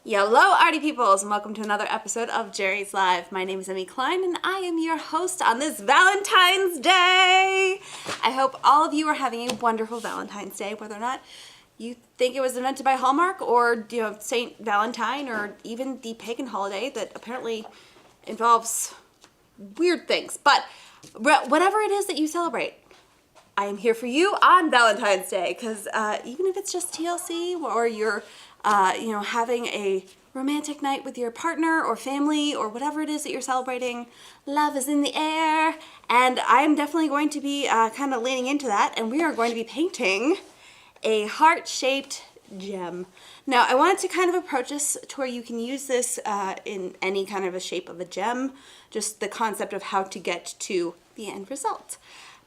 Hello, arty peoples, and welcome to another episode of Jerry's Live. My name is Emmy Klein, and I am your host on this Valentine's Day. I hope all of you are having a wonderful Valentine's Day, whether or not you think it was invented by Hallmark or, Saint Valentine, or even the pagan holiday that apparently involves weird things. But whatever it is that you celebrate, I am here for you on Valentine's Day, because even if it's just TLC or you're having a romantic night with your partner or family or whatever it is that you're celebrating, love is in the air. And I'm definitely going to be kind of leaning into that, and we are going to be painting a heart-shaped gem. Now, I wanted to kind of approach this to where you can use this in any kind of a shape of a gem, just the concept of how to get to the end result.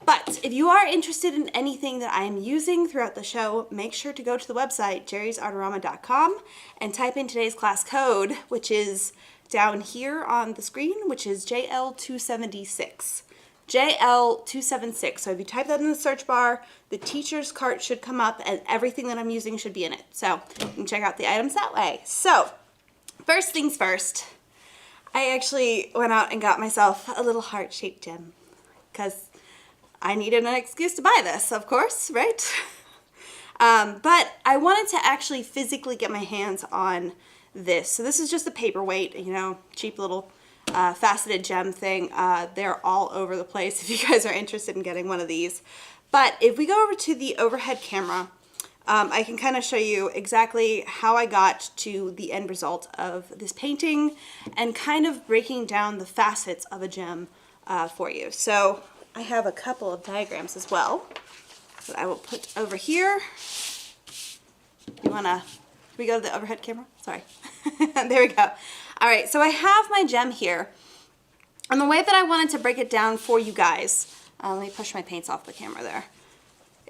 But if you are interested in anything that I am using throughout the show, make sure to go to the website, jerrysartorama.com, and type in today's class code, which is down here on the screen, which is JL276. JL276. So if you type that in the search bar, the teacher's cart should come up and everything that I'm using should be in it. So you can check out the items that way. So first things first, I actually went out and got myself a little heart-shaped gem because I needed an excuse to buy this, of course, right? But I wanted to actually physically get my hands on this. So this is just a paperweight, cheap little faceted gem thing. They're all over the place if you guys are interested in getting one of these. But if we go over to the overhead camera, I can kind of show you exactly how I got to the end result of this painting and kind of breaking down the facets of a gem for you. So I have a couple of diagrams as well that I will put over here. Can we go to the overhead camera? Sorry. There we go. All right, so I have my gem here. And the way that I wanted to break it down for you guys, let me push my paints off the camera there,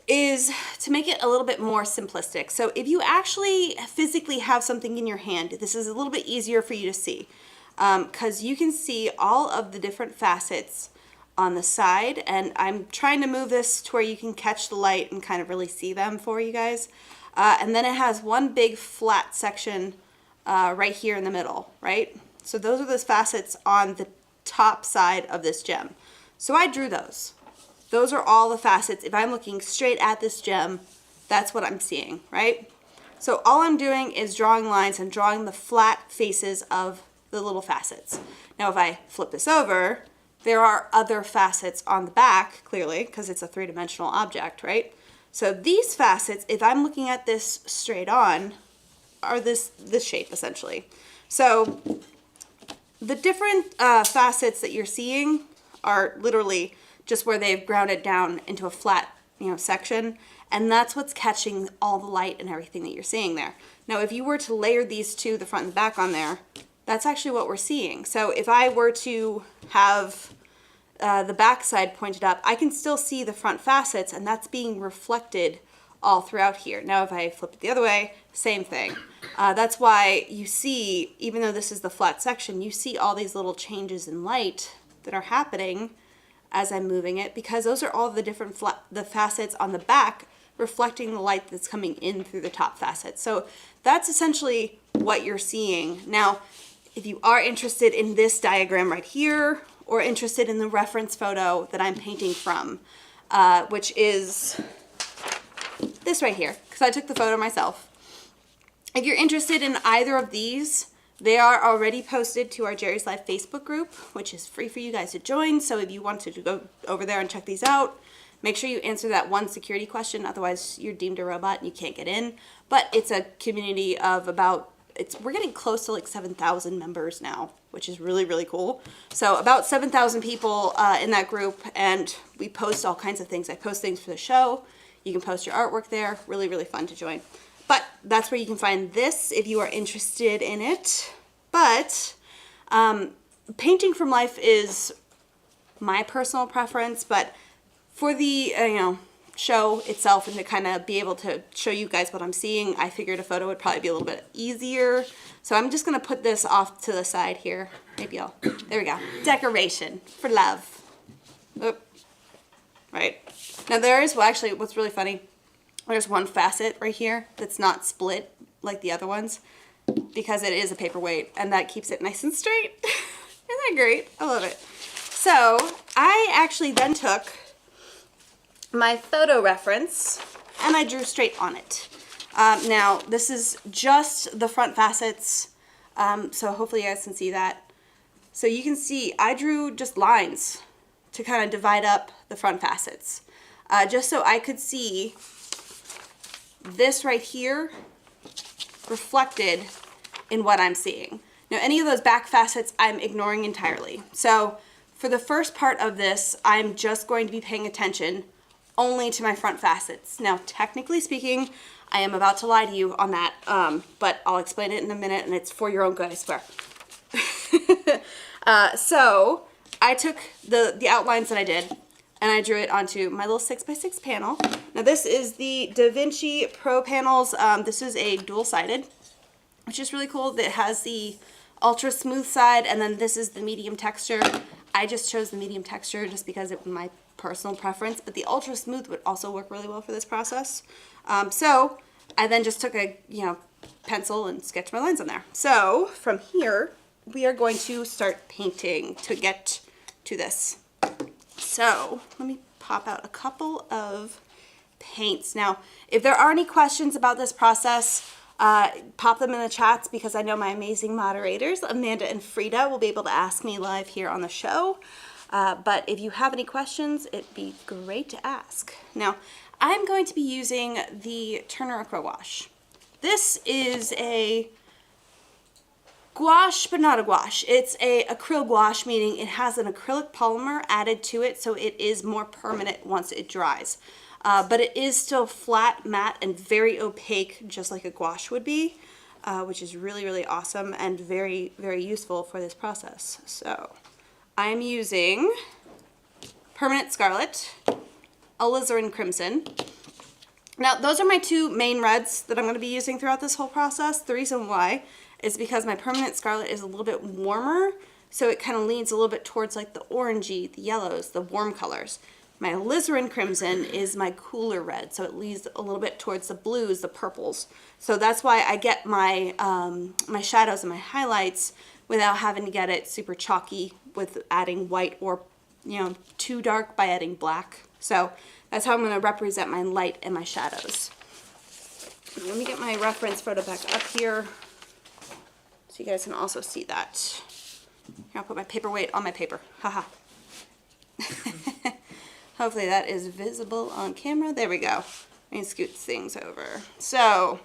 is to make it a little bit more simplistic. So if you actually physically have something in your hand, this is a little bit easier for you to see because you can see all of the different facets on the side, and I'm trying to move this to where you can catch the light and kind of really see them for you guys. And then it has one big flat section right here in the middle, right? So those are the facets on the top side of this gem. So I drew those. Those are all the facets. If I'm looking straight at this gem, that's what I'm seeing, right? So all I'm doing is drawing lines and drawing the flat faces of the little facets. Now if I flip this over, there are other facets on the back, clearly, because it's a three-dimensional object, right? So these facets, if I'm looking at this straight on, are this shape, essentially. So the different facets that you're seeing are literally just where they've ground it down into a flat, section, and that's what's catching all the light and everything that you're seeing there. Now, if you were to layer these two, the front and the back on there, that's actually what we're seeing. So if I were to have the back side pointed up, I can still see the front facets, and that's being reflected all throughout here. Now if I flip it the other way, same thing. That's why you see, even though this is the flat section, you see all these little changes in light that are happening as I'm moving it, because those are all the different the facets on the back reflecting the light that's coming in through the top facet. So that's essentially what you're seeing. Now, if you are interested in this diagram right here, or interested in the reference photo that I'm painting from, which is this right here, because I took the photo myself. If you're interested in either of these, they are already posted to our Jerry's Live Facebook group, which is free for you guys to join. So if you wanted to go over there and check these out, make sure you answer that one security question, otherwise you're deemed a robot and you can't get in. But it's a community of we're getting close to like 7,000 members now, which is really, really cool. So about 7,000 people in that group, and we post all kinds of things. I post things for the show. You can post your artwork there. Really, really fun to join. But that's where you can find this if you are interested in it. But painting from life is my personal preference, but for the, show itself and to kind of be able to show you guys what I'm seeing, I figured a photo would probably be a little bit easier. So I'm just going to put this off to the side here. Maybe there we go. Decoration for love. Oop. Right. Now what's really funny, there's one facet right here that's not split like the other ones. because it is a paperweight and that keeps it nice and straight. Isn't that great? I love it. So I actually then took my photo reference and I drew straight on it. Now this is just the front facets, so hopefully you guys can see that. So you can see I drew just lines to kind of divide up the front facets, just so I could see this right here reflected in what I'm seeing. Now any of those back facets I'm ignoring entirely. So for the first part of this, I'm just going to be paying attention only to my front facets. Now technically speaking, I am about to lie to you on that, but I'll explain it in a minute and it's for your own good, I swear. So I took the outlines that I did and I drew it onto my little 6x6 panel. Now this is the Da Vinci Pro panels. This is a dual-sided, which is really cool. It has the ultra smooth side and then this is the medium texture. I just chose the medium texture just because it was my personal preference, but the ultra smooth would also work really well for this process. So I then just took a pencil and sketched my lines on there. So from here, we are going to start painting to get to this. So let me pop out a couple of paints. Now, if there are any questions about this process, pop them in the chats because I know my amazing moderators, Amanda and Frida, will be able to ask me live here on the show. But if you have any questions, it'd be great to ask. Now, I'm going to be using the Turner Acryl Gouache. This is a gouache, but not a gouache. It's a acryl gouache, meaning it has an acrylic polymer added to it, so it is more permanent once it dries. But it is still flat, matte, and very opaque, just like a gouache would be, which is really, really awesome and very, very useful for this process. So I'm using Permanent Scarlet, Alizarin Crimson. Now, those are my two main reds that I'm going to be using throughout this whole process. The reason why is because my Permanent Scarlet is a little bit warmer, so it kind of leans a little bit towards like the orangey, the yellows, the warm colors. My Alizarin Crimson is my cooler red, so it leans a little bit towards the blues, the purples. So that's why I get my, my shadows and my highlights without having to get it super chalky with adding white or, too dark by adding black. So that's how I'm going to represent my light and my shadows. Let me get my reference photo back up here so you guys can also see that. Here, I'll put my paperweight on my paper. Haha. Hopefully that is visible on camera. There we go. Let me scoot things over. So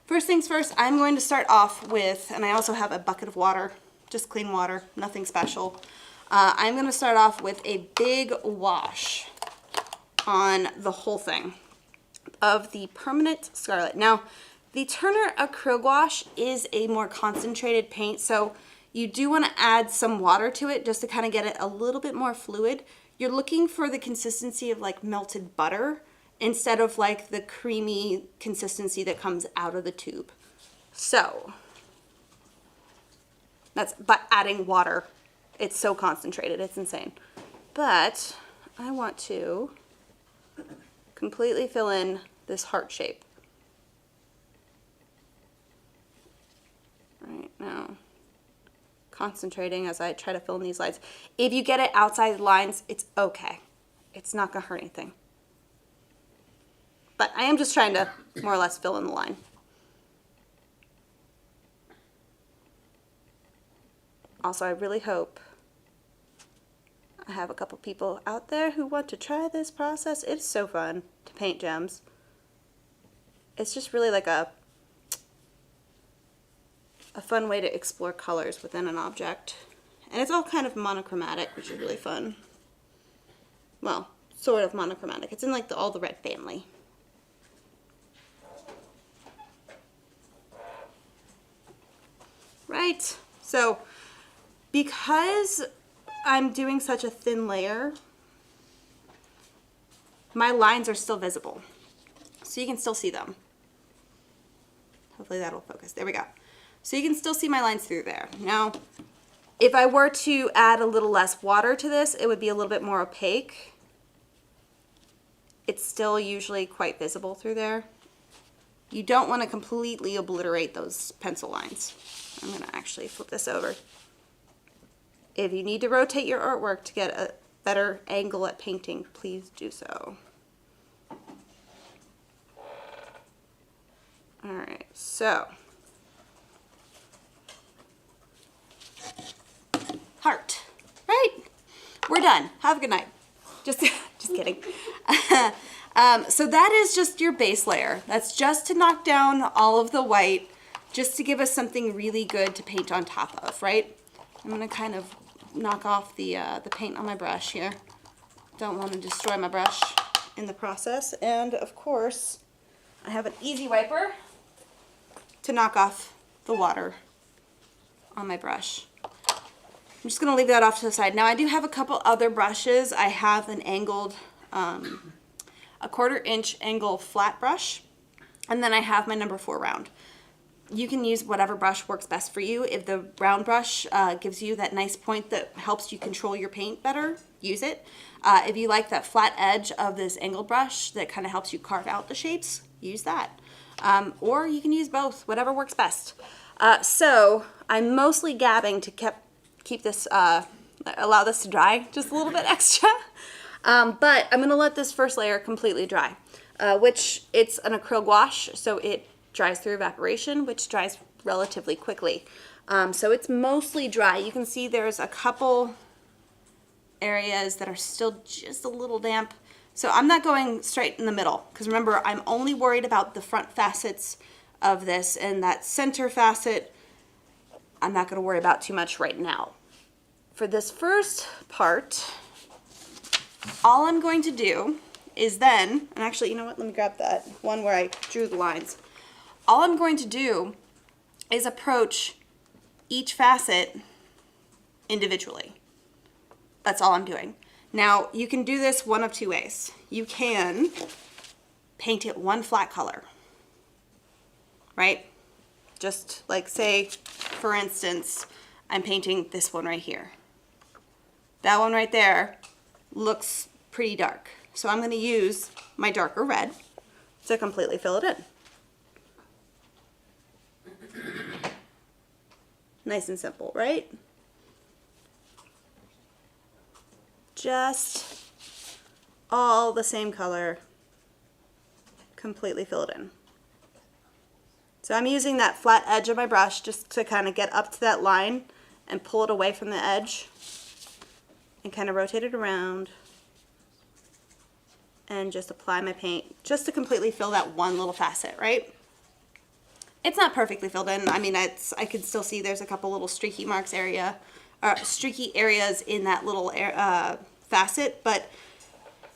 first things first, I'm going to start off with, and I also have a bucket of water, just clean water, nothing special. I'm going to start off with a big wash on the whole thing of the Permanent Scarlet. Now, the Turner Acryl Gouache is a more concentrated paint, so you do want to add some water to it just to kind of get it a little bit more fluid. You're looking for the consistency of like melted butter instead of like the creamy consistency that comes out of the tube. So that's by adding water. It's so concentrated, it's insane. But I want to completely fill in this heart shape. Right now, concentrating as I try to fill in these lines. If you get it outside the lines, it's okay. It's not gonna hurt anything. But I am just trying to more or less fill in the line. Also, I really hope I have a couple people out there who want to try this process. It's so fun to paint gems. It's just really like a fun way to explore colors within an object. And it's all kind of monochromatic, which is really fun. Well, sort of monochromatic. It's in like all the red family. Right, so because I'm doing such a thin layer, my lines are still visible. So you can still see them. Hopefully that'll focus. There we go. So you can still see my lines through there. Now, if I were to add a little less water to this, it would be a little bit more opaque. It's still usually quite visible through there. You don't want to completely obliterate those pencil lines. I'm going to actually flip this over. If you need to rotate your artwork to get a better angle at painting, please do so. Alright, so heart, right? We're done. Have a good night. Just kidding. So that is just your base layer. That's just to knock down all of the white, just to give us something really good to paint on top of, right? I'm gonna kind of knock off the paint on my brush here. Don't want to destroy my brush in the process. And of course, I have an easy wiper to knock off the water on my brush. I'm just gonna leave that off to the side. Now I do have a couple other brushes. I have an angled, a 1/4 inch angle flat brush, and then I have my number 4 round. You can use whatever brush works best for you. If the round brush gives you that nice point that helps you control your paint better, use it. If you like that flat edge of this angled brush that kind of helps you carve out the shapes, use that. Or you can use both, whatever works best. So I'm mostly gabbing to keep this, allow this to dry just a little bit extra. But I'm gonna let this first layer completely dry, which it's an acrylic gouache, so it dries through evaporation, which dries relatively quickly. So it's mostly dry. You can see there's a couple areas that are still just a little damp. So I'm not going straight in the middle, because remember, I'm only worried about the front facets of this, and that center facet, I'm not gonna worry about too much right now. For this first part, all I'm going to do is then, and actually, you know what, let me grab that one where I drew the lines. All I'm going to do is approach each facet individually. That's all I'm doing. Now, you can do this one of two ways. You can paint it one flat color, right? Just like, say, for instance, I'm painting this one right here. That one right there looks pretty dark. So I'm gonna use my darker red to completely fill it in. Nice and simple, right? Just all the same color, completely fill it in. So I'm using that flat edge of my brush just to kind of get up to that line and pull it away from the edge and kind of rotate it around and just apply my paint just to completely fill that one little facet, right? It's not perfectly filled in. I mean, I can still see there's a couple little streaky streaky areas in that little facet, but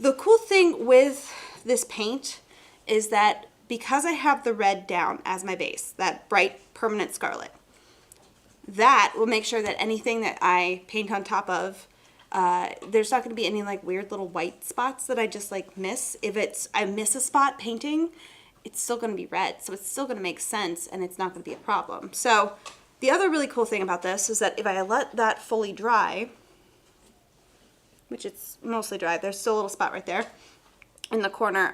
the cool thing with this paint is that because I have the red down as my base, that bright permanent scarlet, that will make sure that anything that I paint on top of, there's not going to be any like weird little white spots that I just like miss. If I miss a spot painting, it's still going to be red, so it's still going to make sense and it's not going to be a problem. So the other really cool thing about this is that if I let that fully dry, which it's mostly dry, there's still a little spot right there in the corner,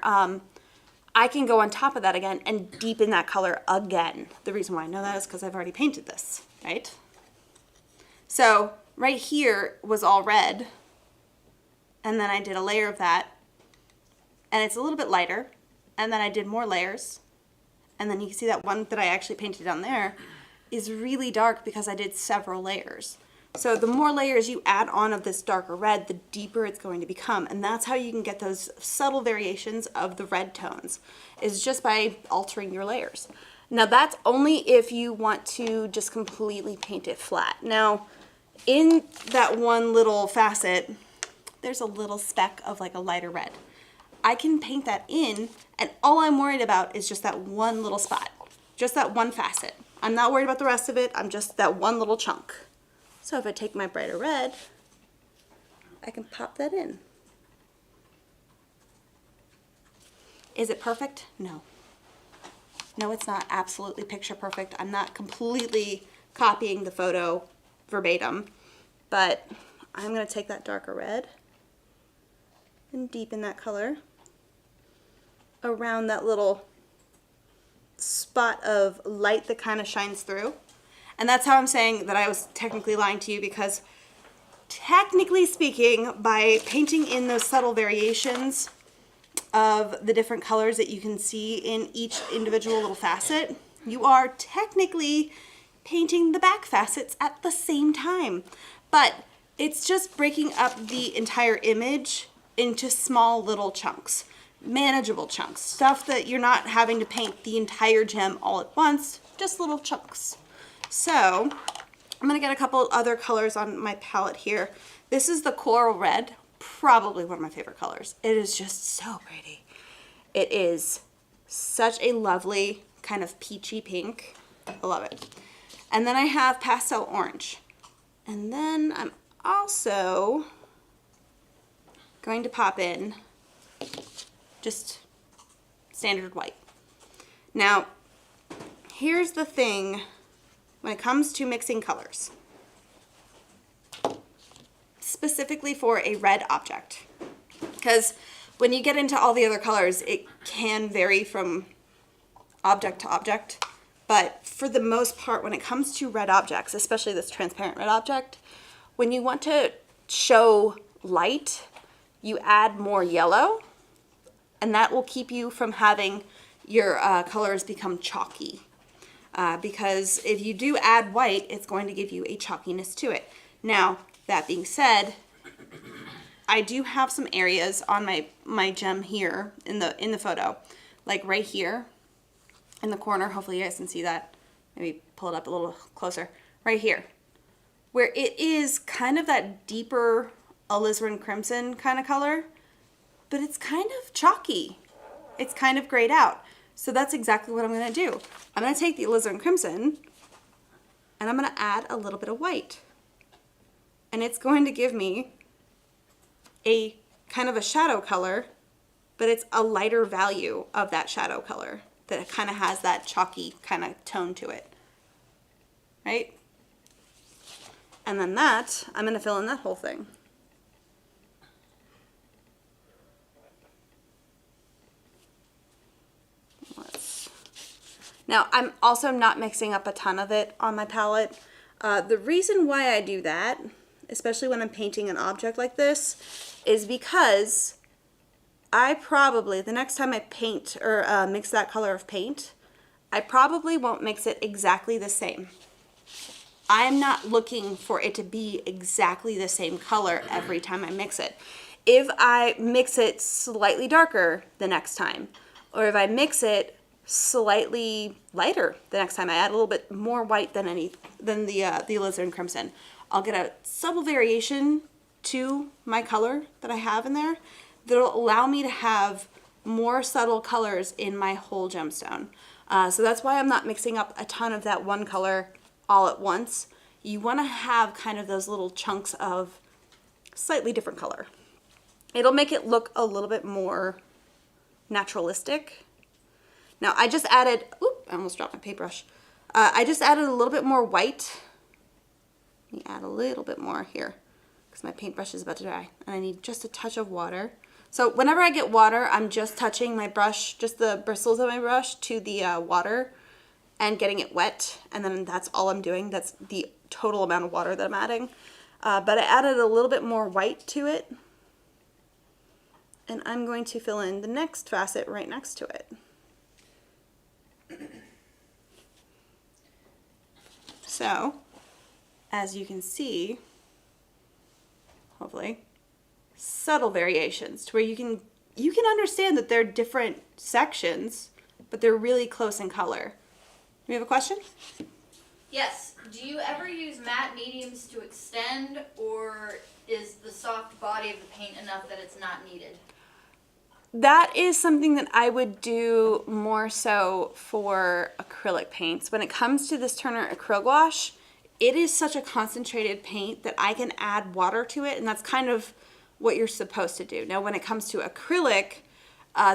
I can go on top of that again and deepen that color again. The reason why I know that is because I've already painted this, right? So right here was all red, and then I did a layer of that, and it's a little bit lighter, and then I did more layers, and then you can see that one that I actually painted down there is really dark because I did several layers. So the more layers you add on of this darker red, the deeper it's going to become, and that's how you can get those subtle variations of the red tones, is just by altering your layers. Now that's only if you want to just completely paint it flat. Now in that one little facet, there's a little speck of like a lighter red. I can paint that in, and all I'm worried about is just that one little spot, just that one facet. I'm not worried about the rest of it, I'm just that one little chunk. So if I take my brighter red, I can pop that in. Is it perfect? No. No, it's not absolutely picture perfect. I'm not completely copying the photo verbatim, but I'm going to take that darker red and deepen that color around that little spot of light that kind of shines through. And that's how I'm saying that I was technically lying to you, because technically speaking, by painting in those subtle variations of the different colors that you can see in each individual little facet, you are technically painting the back facets at the same time. But it's just breaking up the entire image into small little chunks, manageable chunks, stuff that you're not having to paint the entire gem all at once, just little chunks. So I'm gonna get a couple other colors on my palette here. This is the coral red, probably one of my favorite colors. It is just so pretty. It is such a lovely kind of peachy pink. I love it. And then I have pastel orange. And then I'm also going to pop in just standard white. Now, here's the thing when it comes to mixing colors, specifically for a red object, because when you get into all the other colors, it can vary from object to object. But for the most part, when it comes to red objects, especially this transparent red object, when you want to show light, you add more yellow, and that will keep you from having your colors become chalky. Because if you do add white, it's going to give you a chalkiness to it. Now, that being said, I do have some areas on my gem here in the photo, like right here in the corner. Hopefully you guys can see that. Maybe pull it up a little closer. Right here, where it is kind of that deeper alizarin crimson kind of color, but it's kind of chalky. It's kind of grayed out. So that's exactly what I'm going to do. I'm going to take the alizarin crimson and I'm going to add a little bit of white. And it's going to give me a kind of a shadow color, but it's a lighter value of that shadow color that kind of has that chalky kind of tone to it. Right? And then that, I'm going to fill in that whole thing. Now, I'm also not mixing up a ton of it on my palette. The reason why I do that, especially when I'm painting an object like this, is because I probably, the next time I paint or mix that color of paint, I probably won't mix it exactly the same. I'm not looking for it to be exactly the same color every time I mix it. If I mix it slightly darker the next time, or if I mix it slightly lighter the next time, I add a little bit more white than the alizarin crimson, I'll get a subtle variation to my color that I have in there that'll allow me to have more subtle colors in my whole gemstone. So that's why I'm not mixing up a ton of that one color all at once. You want to have kind of those little chunks of slightly different color. It'll make it look a little bit more naturalistic. Now I just added, oop, I almost dropped my paintbrush. I just added a little bit more white. Let me add a little bit more here because my paintbrush is about to dry and I need just a touch of water. So whenever I get water, I'm just touching my brush, just the bristles of my brush to the water and getting it wet, and then that's all I'm doing. That's the total amount of water that I'm adding. But I added a little bit more white to it, and I'm going to fill in the next facet right next to it. So, as you can see, hopefully, subtle variations to where you can understand that they're different sections, but they're really close in color. Do we have a question? Yes. Do you ever use matte mediums to extend, or is the soft body of the paint enough that it's not needed? That is something that I would do more so for acrylic paints. When it comes to this Turner acrylic gouache, it is such a concentrated paint that I can add water to it, and that's kind of what you're supposed to do. Now, when it comes to acrylic,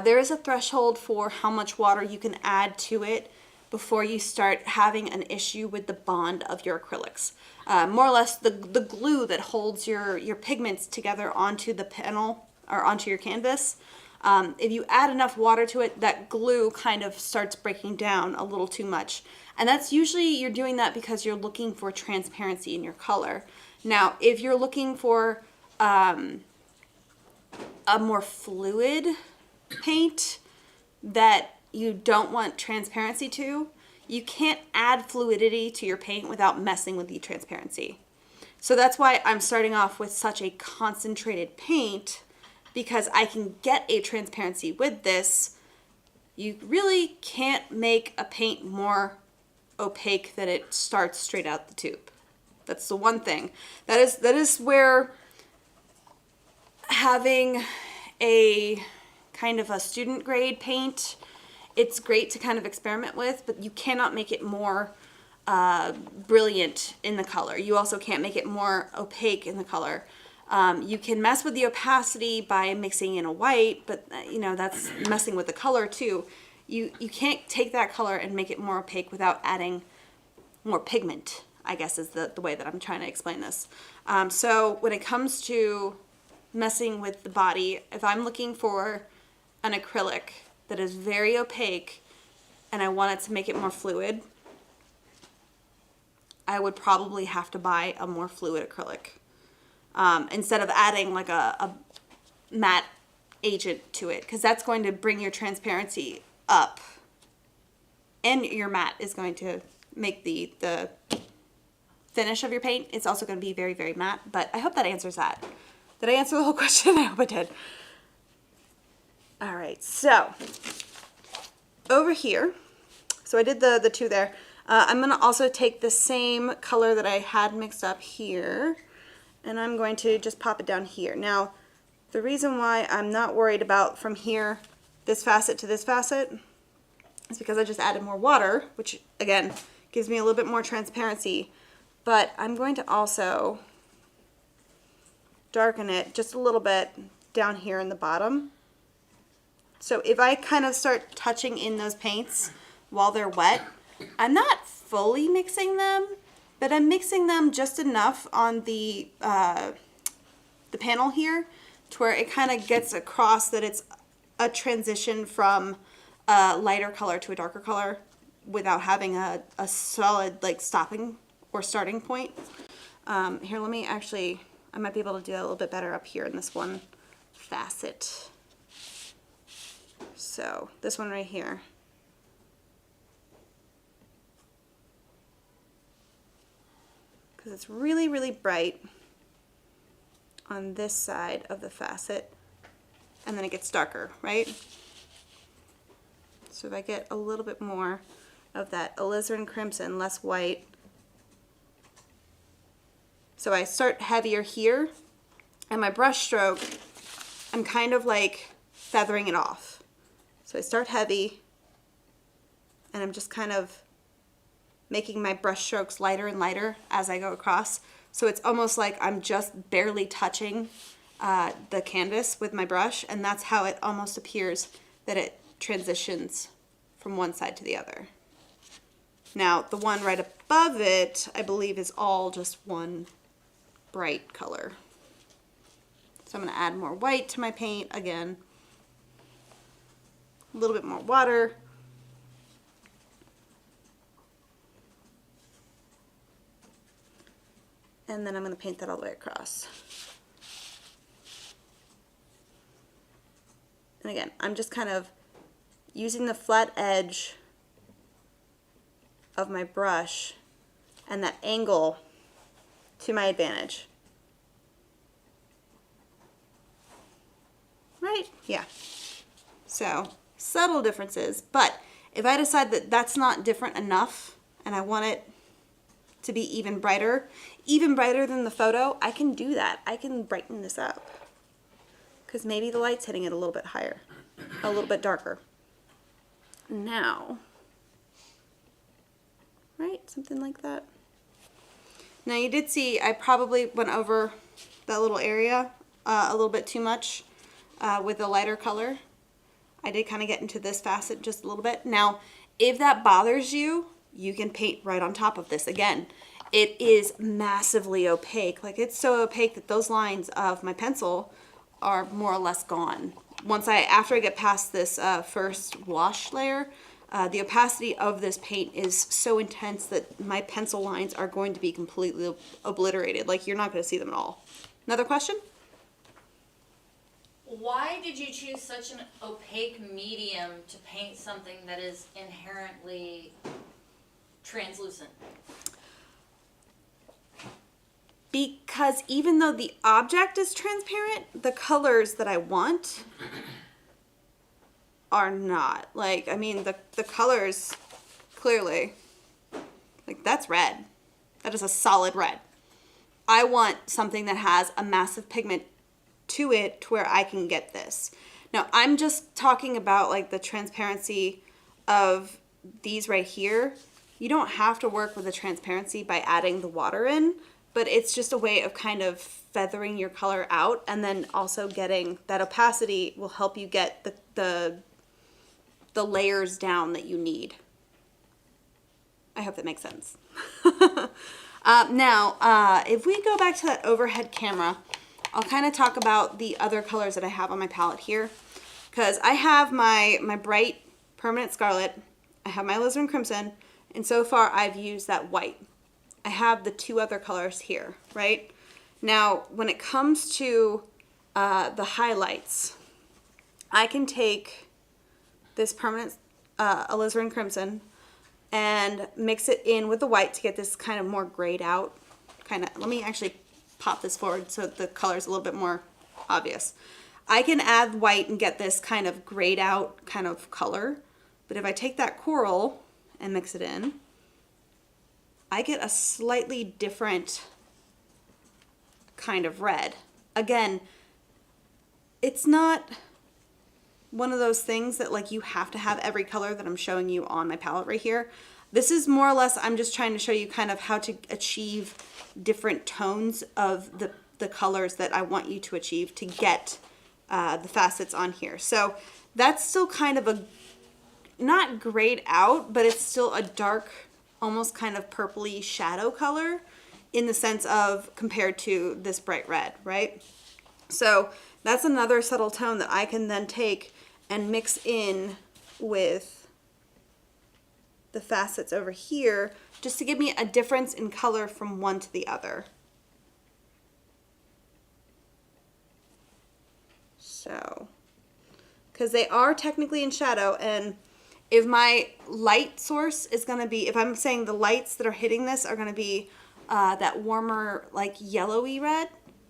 there is a threshold for how much water you can add to it before you start having an issue with the bond of your acrylics. More or less the glue that holds your pigments together onto the panel or onto your canvas. If you add enough water to it, that glue kind of starts breaking down a little too much. And that's usually, you're doing that because you're looking for transparency in your color. Now, if you're looking for a more fluid paint that you don't want transparency to, you can't add fluidity to your paint without messing with the transparency. So that's why I'm starting off with such a concentrated paint, because I can get a transparency with this. You really can't make a paint more opaque than it starts straight out the tube. That's the one thing. That is where having a kind of a student grade paint, it's great to kind of experiment with, but you cannot make it more brilliant in the color. You also can't make it more opaque in the color. You can mess with the opacity by mixing in a white, but you know, that's messing with the color too. You can't take that color and make it more opaque without adding more pigment, I guess is the way that I'm trying to explain this. So when it comes to messing with the body, if I'm looking for an acrylic that is very opaque and I want it to make it more fluid, I would probably have to buy a more fluid acrylic. Instead of adding like a matte agent to it, because that's going to bring your transparency up, and your matte is going to make the finish of your paint. It's also going to be very, very matte. But I hope that answers that. Did I answer the whole question? I hope I did. All right, so over here, so I did the two there. I'm going to also take the same color that I had mixed up here, and I'm going to just pop it down here. Now, the reason why I'm not worried about from here, this facet to this facet, is because I just added more water, which again, gives me a little bit more transparency. But I'm going to also darken it just a little bit down here in the bottom. So if I kind of start touching in those paints while they're wet, I'm not fully mixing them, but I'm mixing them just enough on the panel here to where it kind of gets across that it's a transition from a lighter color to a darker color without having a solid like stopping or starting point. Here, let me actually, I might be able to do that a little bit better up here in this one facet. So this one right here. Because it's really, really bright on this side of the facet, and then it gets darker, right? So if I get a little bit more of that alizarin crimson, less white. So I start heavier here, and my brush stroke, I'm kind of like feathering it off. So I start heavy, and I'm just kind of making my brush strokes lighter and lighter as I go across. So it's almost like I'm just barely touching the canvas with my brush, and that's how it almost appears that it transitions from one side to the other. Now, the one right above it, I believe, is all just one bright color. So I'm going to add more white to my paint again. A little bit more water. And then I'm going to paint that all the way across. And again, I'm just kind of using the flat edge of my brush and that angle to my advantage. Right? Yeah. So, subtle differences, but if I decide that that's not different enough and I want it to be even brighter than the photo, I can do that. I can brighten this up because maybe the light's hitting it a little bit higher, a little bit darker. Now, right, something like that. Now you did see I probably went over that little area a little bit too much with a lighter color. I did kind of get into this facet just a little bit. Now, if that bothers you, you can paint right on top of this. Again, it is massively opaque. Like, it's so opaque that those lines of my pencil are more or less gone. after I get past this first wash layer, the opacity of this paint is so intense that my pencil lines are going to be completely obliterated. Like, you're not going to see them at all. Another question? Why did you choose such an opaque medium to paint something that is inherently translucent? Because even though the object is transparent, the colors that I want are not. Like, I mean, the colors, clearly, like, that's red. That is a solid red. I want something that has a massive pigment to it to where I can get this. Now, I'm just talking about, like, the transparency of these right here. You don't have to work with the transparency by adding the water in, but it's just a way of kind of feathering your color out, and then also getting that opacity will help you get the layers down that you need. I hope that makes sense. Now, if we go back to that overhead camera, I'll kind of talk about the other colors that I have on my palette here, because I have my bright permanent scarlet, I have my alizarin crimson, and so far I've used that white. I have the two other colors here, right? Now, when it comes to the highlights, I can take this permanent alizarin crimson and mix it in with the white to get this kind of more grayed out kind of. Let me actually pop this forward so the color is a little bit more obvious. I can add white and get this kind of grayed out kind of color, but if I take that coral and mix it in, I get a slightly different kind of red. Again, it's not one of those things that, like, you have to have every color that I'm showing you on my palette right here. This is more or less, I'm just trying to show you kind of how to achieve different tones of the colors that I want you to achieve to get the facets on here. So that's still kind of a, not grayed out, but it's still a dark, almost kind of purpley shadow color in the sense of compared to this bright red, right? So that's another subtle tone that I can then take and mix in with the facets over here just to give me a difference in color from one to the other. So, because they are technically in shadow, and if my light source is going to be, if I'm saying the lights that are hitting this are going to be that warmer, like yellowy red,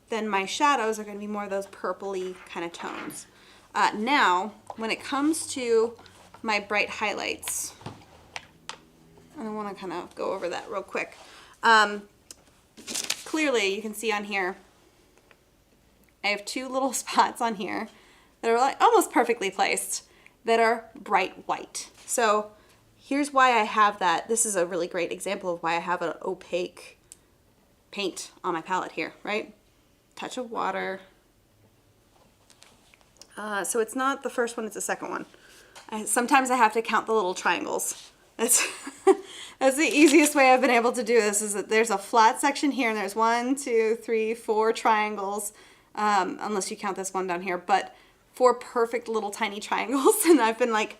then my shadows are going to be more of those purpley kind of tones. Now, when it comes to my bright highlights, I want to kind of go over that real quick. Clearly, you can see on here, I have two little spots on here that are like almost perfectly placed that are bright white. So here's why I have that. This is a really great example of why I have an opaque paint on my palette here, right? Touch of water. So it's not the first one, it's the second one. Sometimes I have to count the little triangles. That's, that's the easiest way I've been able to do this, is that there's a flat section here and there's 1, 2, 3, 4 triangles, unless you count this one down here, but 4 perfect little tiny triangles, and I've been like,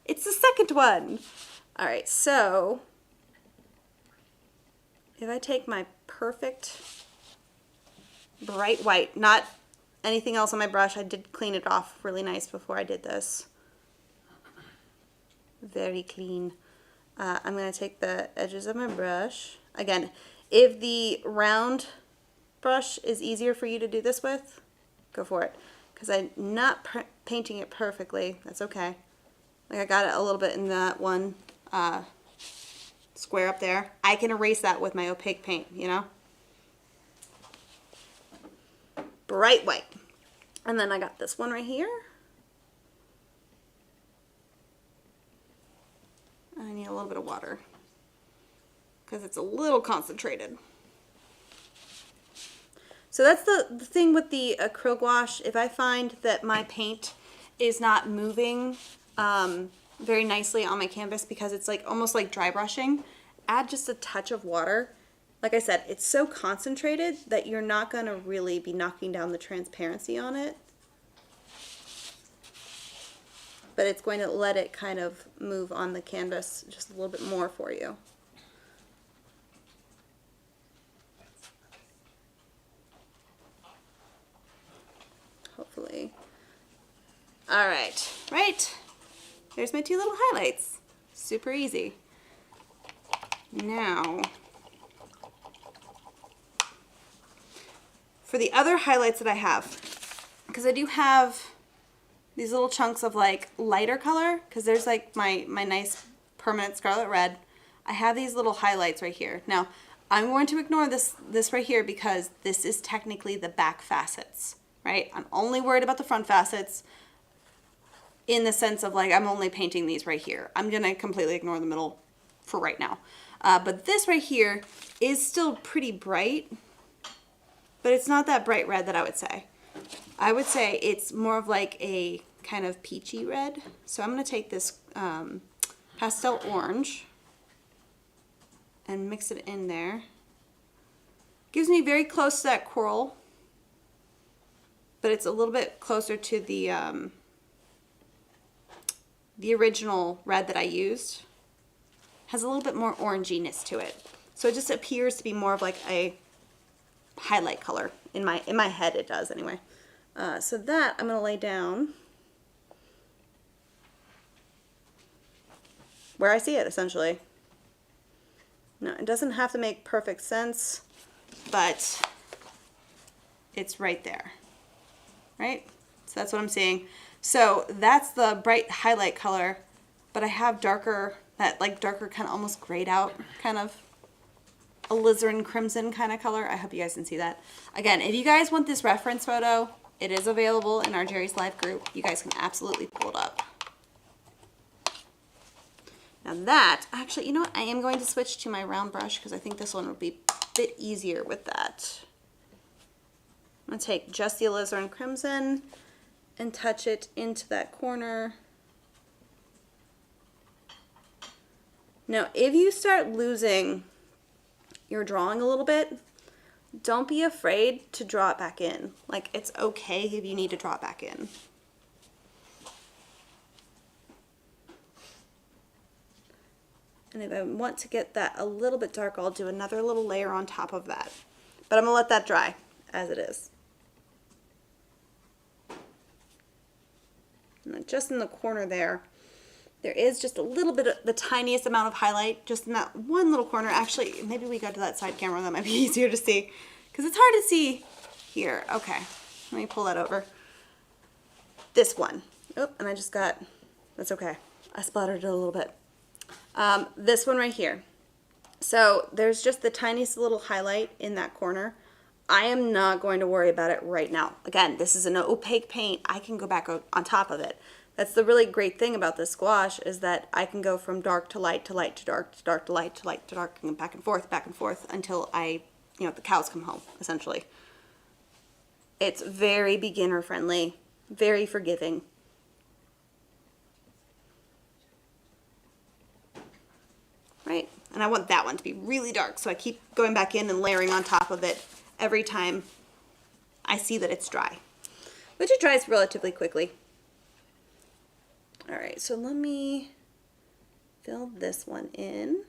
it's the second one. All right, so if I take my perfect bright white, not anything else on my brush, I did clean it off really nice before I did this. Very clean. I'm going to take the edges of my brush. Again, if the round brush is easier for you to do this with, go for it. Because I'm not painting it perfectly. That's okay. Like, I got it a little bit in that one square up there. I can erase that with my opaque paint, you know? Bright white. And then I got this one right here. I need a little bit of water because it's a little concentrated. So that's the thing with the acrylic gouache. If I find that my paint is not moving very nicely on my canvas because it's like almost like dry brushing, add just a touch of water. Like I said, it's so concentrated that you're not going to really be knocking down the transparency on it. but it's going to let it kind of move on the canvas just a little bit more for you. Hopefully. All right, right. There's my two little highlights. Super easy. Now, for the other highlights that I have, because I do have these little chunks of like lighter color, because there's like my nice permanent scarlet red. I have these little highlights right here. Now, I'm going to ignore this right here because this is technically the back facets, right? I'm only worried about the front facets in the sense of like I'm only painting these right here. I'm going to completely ignore the middle for right now. But this right here is still pretty bright, but it's not that bright red that I would say. I would say it's more of like a kind of peachy red. So I'm going to take this pastel orange and mix it in there. Gives me very close to that coral, but it's a little bit closer to the original red that I used. Has a little bit more oranginess to it. So it just appears to be more of like a highlight color. In my head it does anyway. So that I'm going to lay down where I see it essentially. Now it doesn't have to make perfect sense, but it's right there, right? So that's what I'm seeing. So that's the bright highlight color, but I have darker, that like darker kind of almost grayed out kind of alizarin crimson kind of color. I hope you guys can see that. Again, if you guys want this reference photo, it is available in our Jerry's Live group. You guys can absolutely pull it up. Now that, actually, you know what? I am going to switch to my round brush because I think this one would be a bit easier with that. I'm going to take just the alizarin crimson and touch it into that corner. Now, if you start losing your drawing a little bit, don't be afraid to draw it back in. Like, it's okay if you need to draw it back in. And if I want to get that a little bit darker, I'll do another little layer on top of that. But I'm going to let that dry as it is. And then just in the corner there, there is just a little bit of the tiniest amount of highlight just in that one little corner. Actually, maybe we go to that side camera. That might be easier to see because it's hard to see here. Okay, let me pull that over. This one. Oh, and I just got, that's okay. I splattered it a little bit. This one right here. So there's just the tiniest little highlight in that corner. I am not going to worry about it right now. Again, this is an opaque paint. I can go back on top of it. That's the really great thing about this gouache is that I can go from dark to light to light to dark to dark to light to light to dark and back and forth until the cows come home, essentially. It's very beginner friendly, very forgiving. Right? And I want that one to be really dark, so I keep going back in and layering on top of it every time I see that it's dry, which it dries relatively quickly. All right, so let me fill this one in.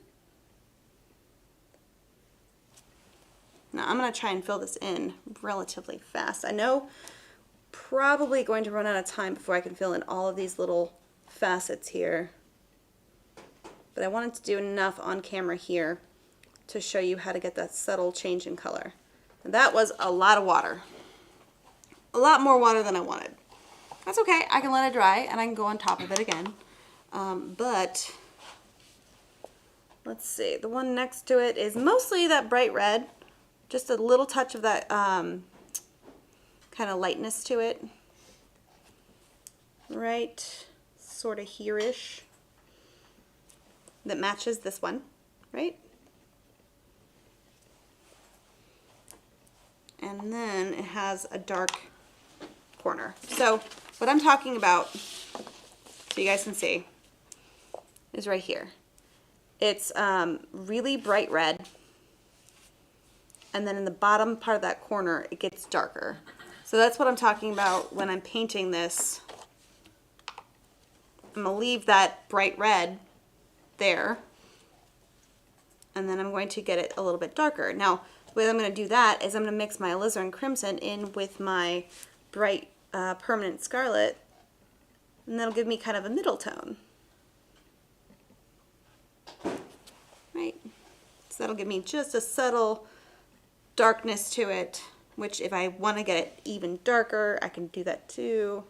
Now I'm going to try and fill this in relatively fast. I know probably going to run out of time before I can fill in all of these little facets here. But I wanted to do enough on camera here to show you how to get that subtle change in color. And that was a lot of water. A lot more water than I wanted. That's okay, I can let it dry and I can go on top of it again. But let's see, the one next to it is mostly that bright red. Just a little touch of that kind of lightness to it. Right, sort of here-ish. That matches this one, right? And then it has a dark corner. So what I'm talking about, so you guys can see, is right here. It's really bright red, and then in the bottom part of that corner, it gets darker. So that's what I'm talking about when I'm painting this I'm gonna leave that bright red there. And then I'm going to get it a little bit darker. Now, the way I'm gonna do that is I'm gonna mix my alizarin crimson in with my bright permanent scarlet, and that'll give me kind of a middle tone. Right? So that'll give me just a subtle darkness to it, which if I want to get it even darker, I can do that too.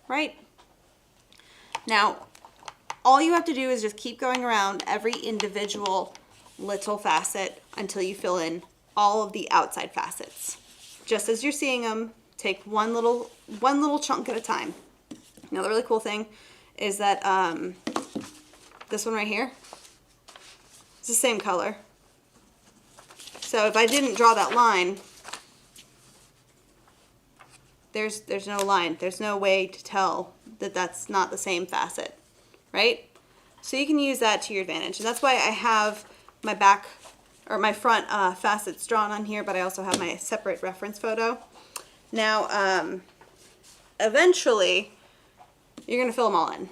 Right? Now, all you have to do is just keep going around every individual little facet until you fill in all of the outside facets. Just as you're seeing them, take one little chunk at a time. Now, the really cool thing is that this one right here, it's the same color. So if I didn't draw that line, there's no line. There's no way to tell that that's not the same facet, right? So you can use that to your advantage. And that's why I have my back or my front facets drawn on here, but I also have my separate reference photo. Now, eventually, you're gonna fill them all in.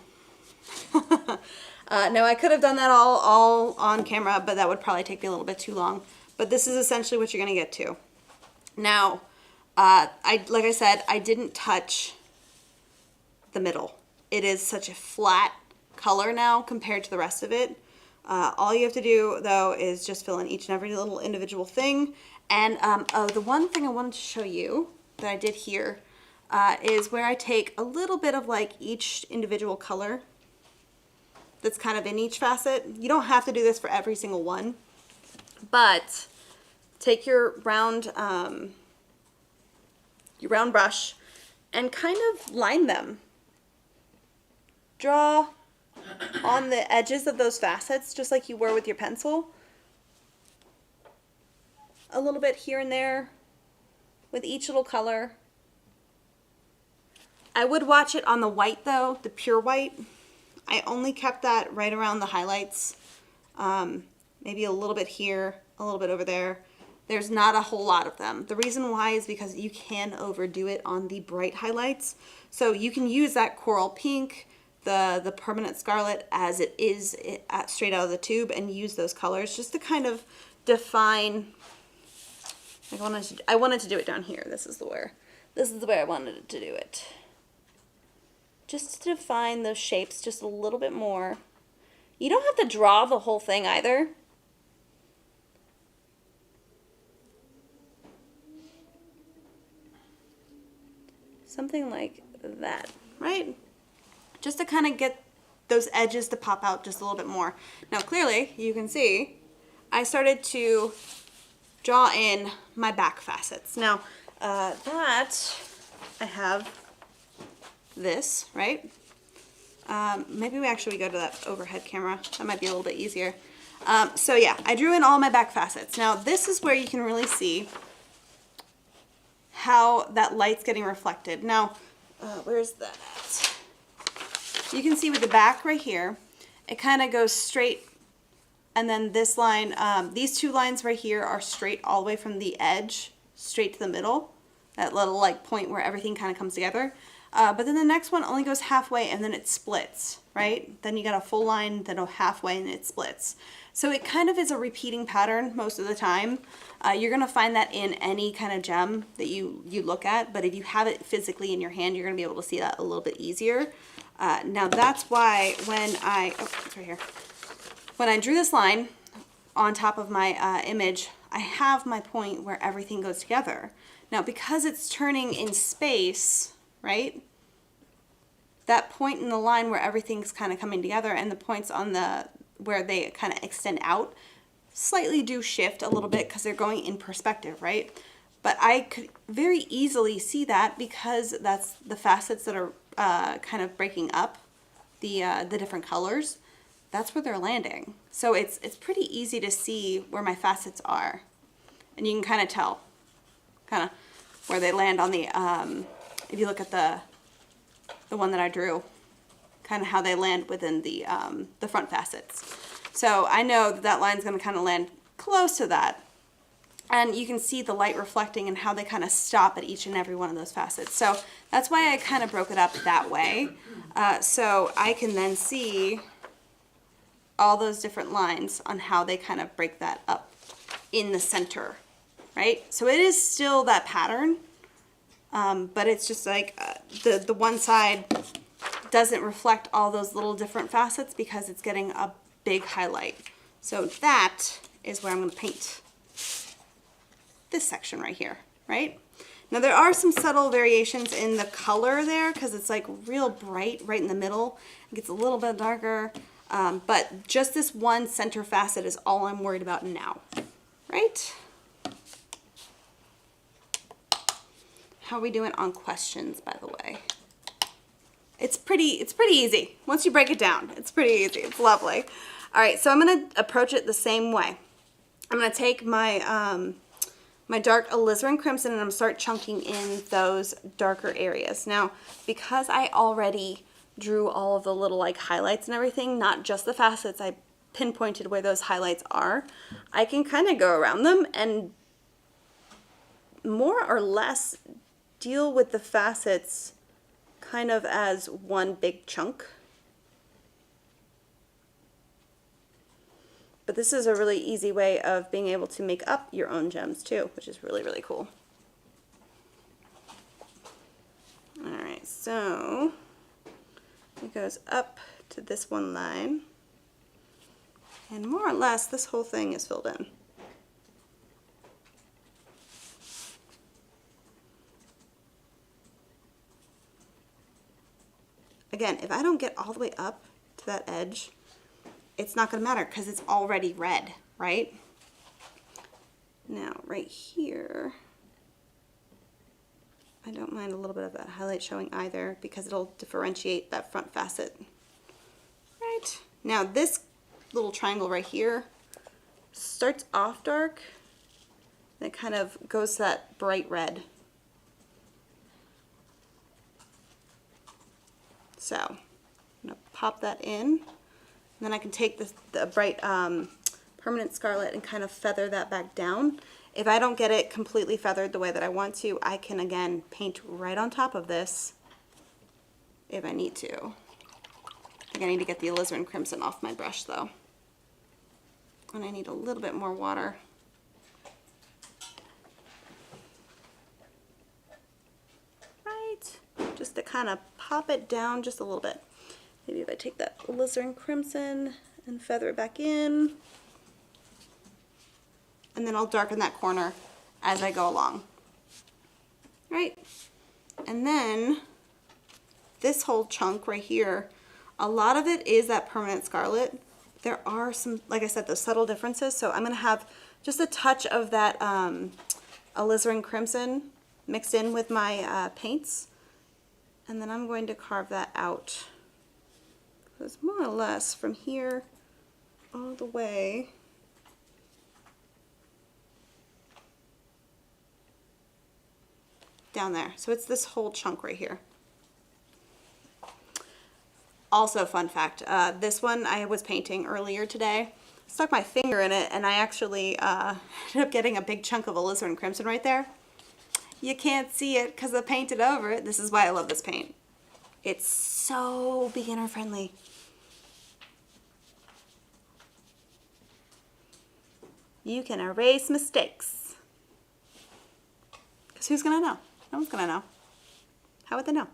Now I could have done that all on camera, but that would probably take me a little bit too long. But this is essentially what you're gonna get to. Now, like I said, I didn't touch the middle. It is such a flat color now compared to the rest of it. All you have to do though is just fill in each and every little individual thing. And the one thing I wanted to show you that I did here is where I take a little bit of like each individual color that's kind of in each facet. You don't have to do this for every single one, but take your round brush and kind of line them. Draw on the edges of those facets just like you were with your pencil. A little bit here and there with each little color. I would watch it on the white though, the pure white. I only kept that right around the highlights. Maybe a little bit here, a little bit over there. There's not a whole lot of them. The reason why is because you can overdo it on the bright highlights. So you can use that coral pink, the permanent scarlet as it is straight out of the tube, and use those colors just to kind of define. I wanted to do it down here. This is the way I wanted to do it. Just to define those shapes just a little bit more. You don't have to draw the whole thing either. Something like that, right? Just to kind of get those edges to pop out just a little bit more. Now clearly, you can see, I started to draw in my back facets. Now, that, I have this, right? Maybe we actually go to that overhead camera. That might be a little bit easier. So yeah, I drew in all my back facets. Now this is where you can really see how that light's getting reflected. Now, where's that at? You can see with the back right here, it kind of goes straight, and then this line, these two lines right here are straight all the way from the edge, straight to the middle, that little like point where everything kind of comes together. But then the next one only goes halfway and then it splits, right? Then you got a full line, then a halfway, and it splits. So it kind of is a repeating pattern most of the time. You're gonna find that in any kind of gem that you look at, but if you have it physically in your hand, you're gonna be able to see that a little bit easier. Now that's why when it's right here. When I drew this line on top of my image, I have my point where everything goes together. Now because it's turning in space, right? That point in the line where everything's kind of coming together and the points on where they kind of extend out slightly do shift a little bit because they're going in perspective, right? But I could very easily see that because that's the facets that are kind of breaking up the different colors. That's where they're landing. So it's pretty easy to see where my facets are. And you can kind of tell kind of where they land on the, if you look at the one that I drew, kind of how they land within the front facets. So I know that line's going to kind of land close to that. And you can see the light reflecting and how they kind of stop at each and every one of those facets. So that's why I kind of broke it up that way. So I can then see all those different lines on how they kind of break that up in the center, right? So it is still that pattern, but it's just like the one side doesn't reflect all those little different facets because it's getting a big highlight. So that is where I'm going to paint this section right here, right? Now there are some subtle variations in the color there because it's like real bright right in the middle. It gets a little bit darker, but just this one center facet is all I'm worried about now, right? How are we doing on questions, by the way? It's pretty easy. Once you break it down, it's pretty easy. It's lovely. All right, so I'm gonna approach it the same way. I'm gonna take my my dark alizarin crimson and I'm gonna start chunking in those darker areas. Now, because I already drew all of the little like highlights and everything, not just the facets, I pinpointed where those highlights are, I can kind of go around them and more or less deal with the facets kind of as one big chunk. But this is a really easy way of being able to make up your own gems too, which is really, really cool. All right, so it goes up to this one line, and more or less this whole thing is filled in. Again, if I don't get all the way up to that edge, it's not going to matter because it's already red, right? Now, right here, I don't mind a little bit of that highlight showing either because it'll differentiate that front facet. Right. Now, this little triangle right here starts off dark, and it kind of goes to that bright red. So, I'm going to pop that in. And then I can take the bright permanent scarlet and kind of feather that back down. If I don't get it completely feathered the way that I want to, I can again paint right on top of this if I need to. I think I need to get the alizarin crimson off my brush though. And I need a little bit more water. Right, just to kind of pop it down just a little bit. Maybe if I take that alizarin crimson and feather it back in, and then I'll darken that corner as I go along. Right? And then this whole chunk right here, a lot of it is that permanent scarlet. There are some, like I said, those subtle differences, so I'm going to have just a touch of that alizarin crimson mixed in with my paints, and then I'm going to carve that out. It's more or less from here all the way down there. So it's this whole chunk right here. Also, fun fact, this one I was painting earlier today, stuck my finger in it, and I actually ended up getting a big chunk of alizarin crimson right there. You can't see it because I painted over it. This is why I love this paint. It's so beginner friendly. You can erase mistakes. Because who's going to know? No one's going to know. How would they know?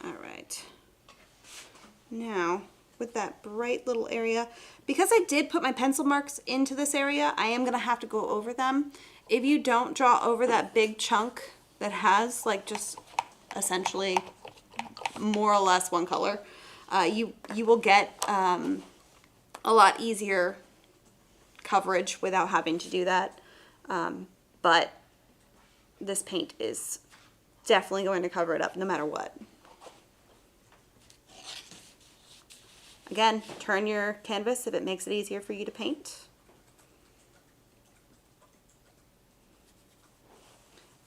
All right. Now, with that bright little area, because I did put my pencil marks into this area, I am going to have to go over them. If you don't draw over that big chunk that has like just essentially more or less one color, you will get a lot easier coverage without having to do that. But this paint is definitely going to cover it up no matter what. Again, turn your canvas if it makes it easier for you to paint.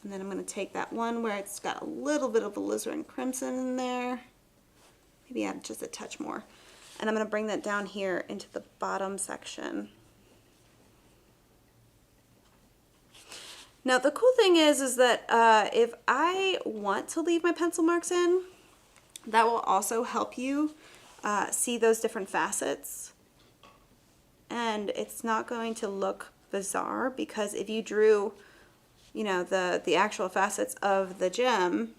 And then I'm going to take that one where it's got a little bit of alizarin crimson in there maybe add just a touch more. And I'm going to bring that down here into the bottom section. Now the cool thing is that if I want to leave my pencil marks in, that will also help you see those different facets. And it's not going to look bizarre, because if you drew, you know, the actual facets of the gem,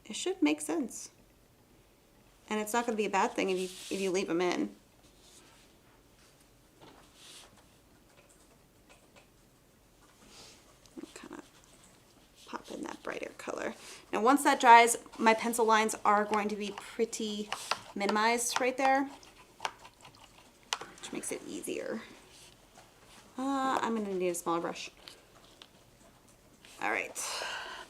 it should make sense. And it's not going to be a bad thing if you leave them in. Kind of pop in that brighter color. Now once that dries, my pencil lines are going to be pretty minimized right there, which makes it easier. I'm going to need a smaller brush. All right,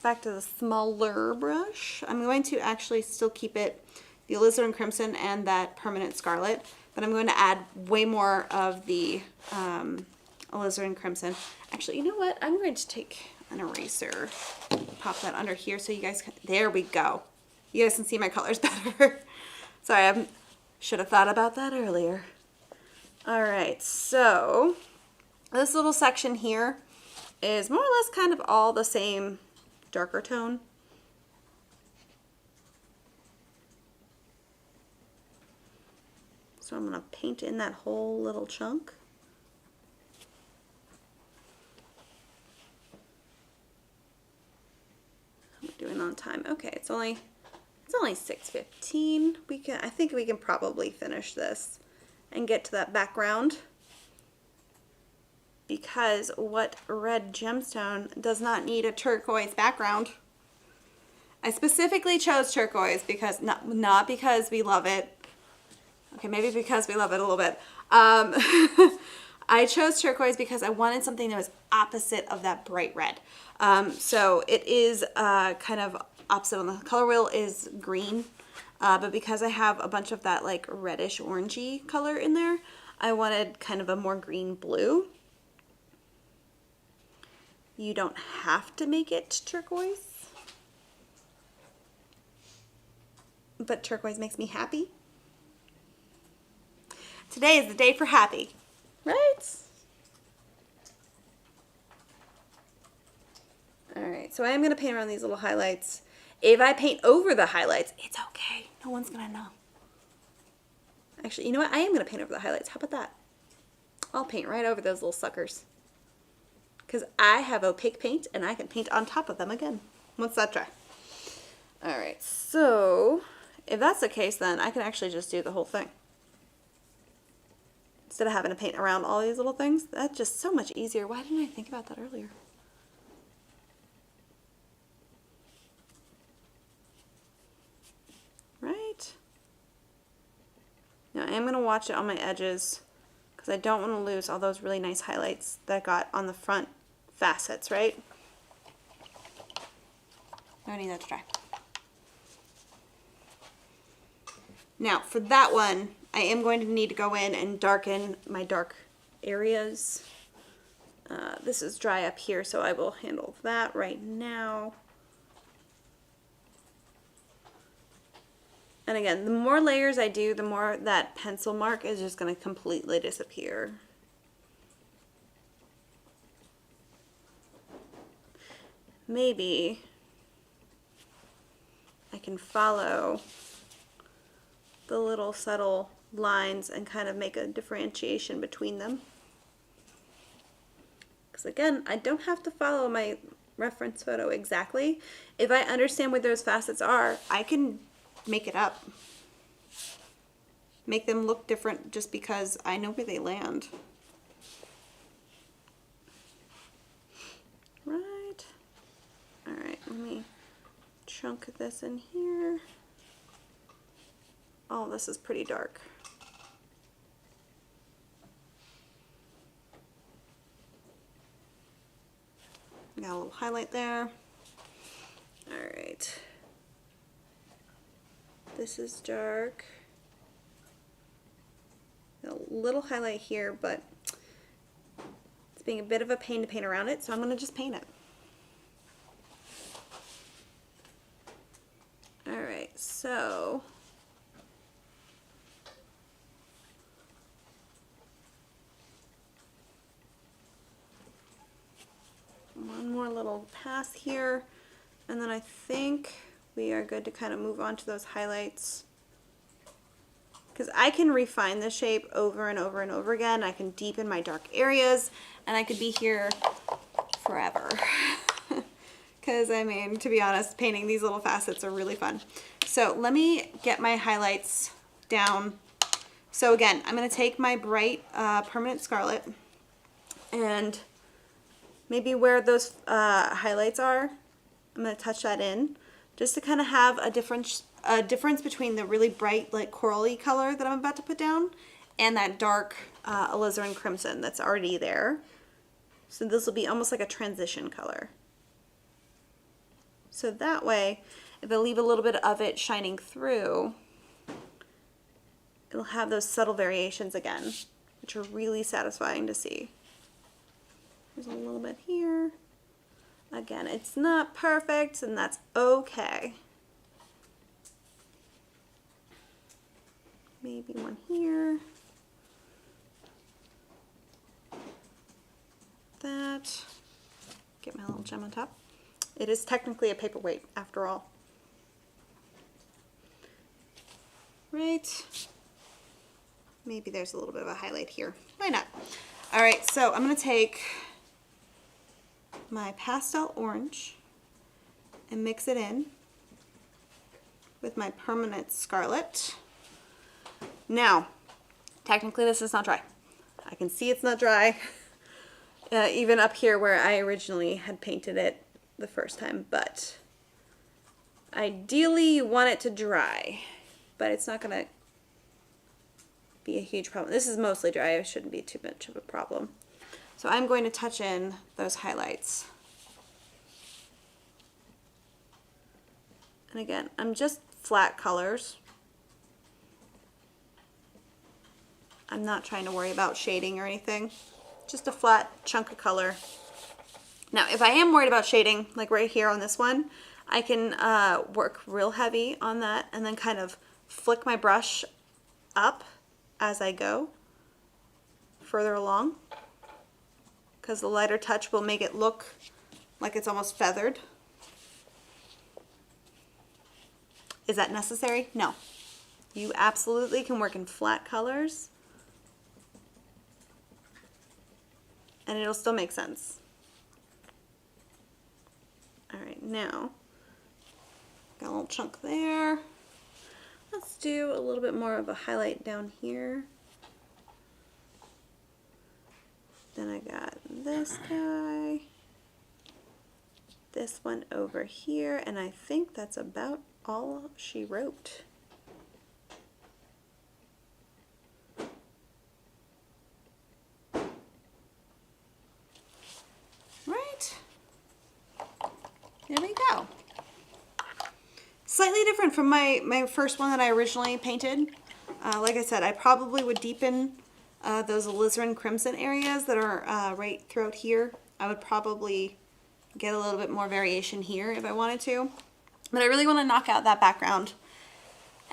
back to the smaller brush. I'm going to actually still keep it the alizarin crimson and that permanent scarlet, but I'm going to add way more of the alizarin crimson. Actually, you know what? I'm going to take an eraser, pop that under here so you guys can, there we go. You guys can see my colors better. Sorry, I should have thought about that earlier. All right, so this little section here is more or less kind of all the same darker tone. So I'm going to paint in that whole little chunk. How am I doing on time? Okay, it's only 6:15. I think we can probably finish this and get to that background, because what red gemstone does not need a turquoise background. I specifically chose turquoise because not because we love it. Okay, maybe because we love it a little bit. I chose turquoise because I wanted something that was opposite of that bright red. So it is kind of opposite on the color wheel is green, but because I have a bunch of that like reddish orangey color in there, I wanted kind of a more green blue. You don't have to make it turquoise, but turquoise makes me happy. Today is the day for happy, right? All right, so I am going to paint around these little highlights. If I paint over the highlights, it's okay. No one's going to know. Actually, you know what? I am going to paint over the highlights. How about that? I'll paint right over those little suckers, because I have opaque paint and I can paint on top of them again once that dry. All right, so if that's the case, then I can actually just do the whole thing. Instead of having to paint around all these little things, that's just so much easier. Why didn't I think about that earlier? Right? Now I am going to watch it on my edges, because I don't want to lose all those really nice highlights that I got on the front facets, right? I need that to dry. Now for that one, I am going to need to go in and darken my dark areas. This is dry up here, so I will handle that right now. And again, the more layers I do, the more that pencil mark is just going to completely disappear. Maybe I can follow the little subtle lines and kind of make a differentiation between them. Because again, I don't have to follow my reference photo exactly. If I understand where those facets are, I can make it up. Make them look different just because I know where they land. Right. All right, let me chunk this in here. Oh, this is pretty dark. Got a little highlight there. All right. This is dark. A little highlight here, but it's being a bit of a pain to paint around it, so I'm going to just paint it. All right, so more little pass here, and then I think we are good to kind of move on to those highlights. Because I can refine the shape over and over and over again. I can deepen my dark areas, and I could be here forever. Because, I mean, to be honest, painting these little facets are really fun. So let me get my highlights down. So again, I'm going to take my bright permanent scarlet, and maybe where those highlights are, I'm going to touch that in just to kind of have a difference between the really bright, like corally color that I'm about to put down and that dark alizarin crimson that's already there. So this will be almost like a transition color. So that way, if I leave a little bit of it shining through, it'll have those subtle variations again, which are really satisfying to see. There's a little bit here. Again, it's not perfect, and that's okay. Maybe one here. That. Get my little gem on top. It is technically a paperweight after all. Right. Maybe there's a little bit of a highlight here. Why not? All right, so I'm going to take my pastel orange and mix it in with my permanent scarlet. Now, technically this is not dry. I can see it's not dry, even up here where I originally had painted it the first time, but ideally you want it to dry, but it's not going to be a huge problem. This is mostly dry. It shouldn't be too much of a problem. So I'm going to touch in those highlights. And again, I'm just flat colors. I'm not trying to worry about shading or anything. Just a flat chunk of color. Now, if I am worried about shading, like right here on this one, I can work real heavy on that and then kind of flick my brush up as I go further along, because the lighter touch will make it look like it's almost feathered. Is that necessary? No. You absolutely can work in flat colors and it'll still make sense. All right, now, got a little chunk there. Let's do a little bit more of a highlight down here. Then I got this guy, this one over here, and I think that's about all she wrote. Right, there we go. Slightly different from my first one that I originally painted. Like I said, I probably would deepen those alizarin crimson areas that are right throughout here. I would probably get a little bit more variation here if I wanted to. But I really want to knock out that background.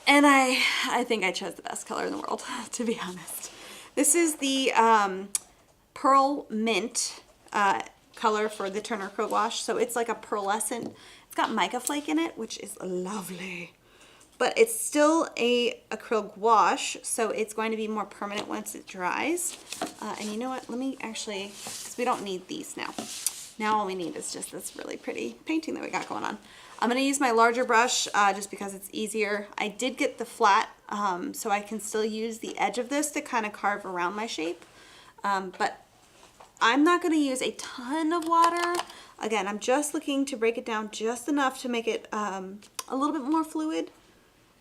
And I think I chose the best color in the world, to be honest. This is the Pearl Mint color for the Turner Acrylic Wash. So it's like a pearlescent. It's got mica flake in it, which is lovely. But it's still a acrylic wash, so it's going to be more permanent once it dries. And you know what? Let me actually, because we don't need these now. Now all we need is just this really pretty painting that we got going on. I'm going to use my larger brush just because it's easier. I did get the flat, so I can still use the edge of this to kind of carve around my shape. But I'm not going to use a ton of water. Again, I'm just looking to break it down just enough to make it a little bit more fluid,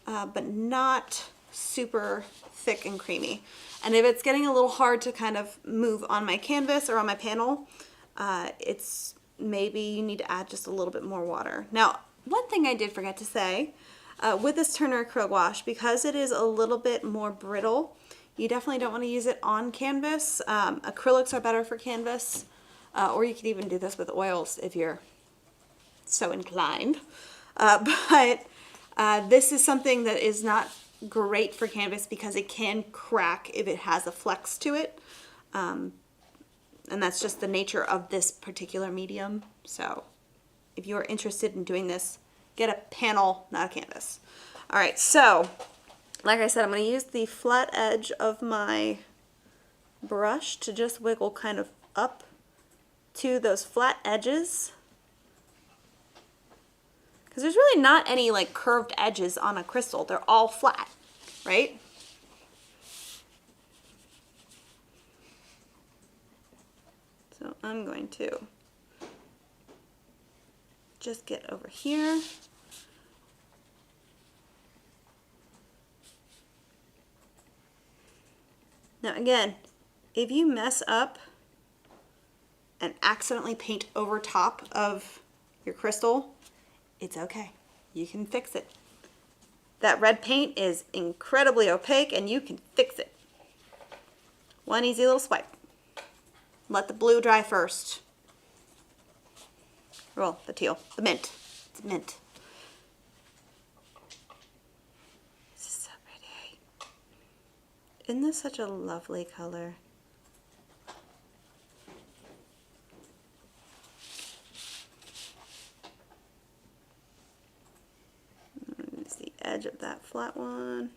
but not super thick and creamy. And if it's getting a little hard to kind of move on my canvas or on my panel, it's maybe you need to add just a little bit more water. Now, one thing I did forget to say, with this Turner Acrylic Wash, because it is a little bit more brittle, you definitely don't want to use it on canvas. Acrylics are better for canvas, or you could even do this with oils if you're so inclined. But this is something that is not great for canvas because it can crack if it has a flex to it. And that's just the nature of this particular medium. So if you're interested in doing this, get a panel, not a canvas. All right, so like I said, I'm going to use the flat edge of my brush to just wiggle kind of up to those flat edges. Because there's really not any like curved edges on a crystal. They're all flat, right? So I'm going to just get over here. Now again, if you mess up and accidentally paint over top of your crystal, it's okay. You can fix it. That red paint is incredibly opaque and you can fix it. One easy little swipe. Let the blue dry first. Well, the teal, the mint. It's mint. This is so pretty. Isn't this such a lovely color? It's the edge of that flat one.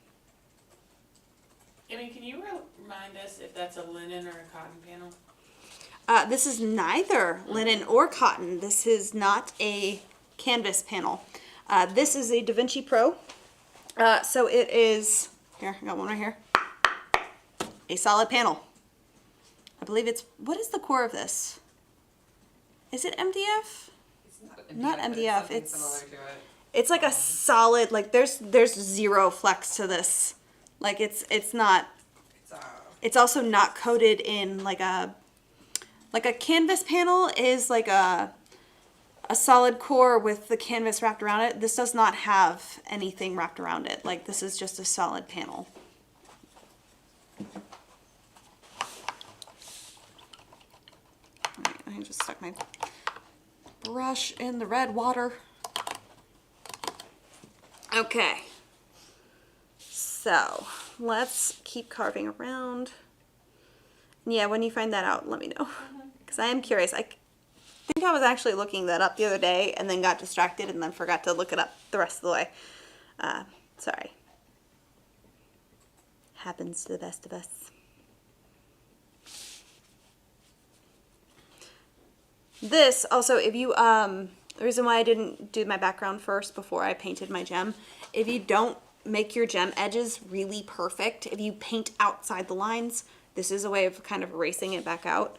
Emmy, can you remind us if that's a linen or a cotton panel? This is neither linen or cotton. This is not a canvas panel. This is a Da Vinci Pro. So it is, here, I got one right here, a solid panel. I believe it's, what is the core of this? Is it MDF? It's Not MDF, but it's something similar to it. It's like a solid, like there's zero flex to this. Like it's not, it's also not coated in like a canvas panel is like a solid core with the canvas wrapped around it. This does not have anything wrapped around it. Like this is just a solid panel. Alright, I just stuck my brush in the red water. Okay, so let's keep carving around. Yeah, when you find that out, let me know, because I am curious. I think I was actually looking that up the other day and then got distracted and then forgot to look it up the rest of the way. Sorry. Happens to the best of us. This also, if you, the reason why I didn't do my background first before I painted my gem, if you don't make your gem edges really perfect, if you paint outside the lines, this is a way of kind of erasing it back out.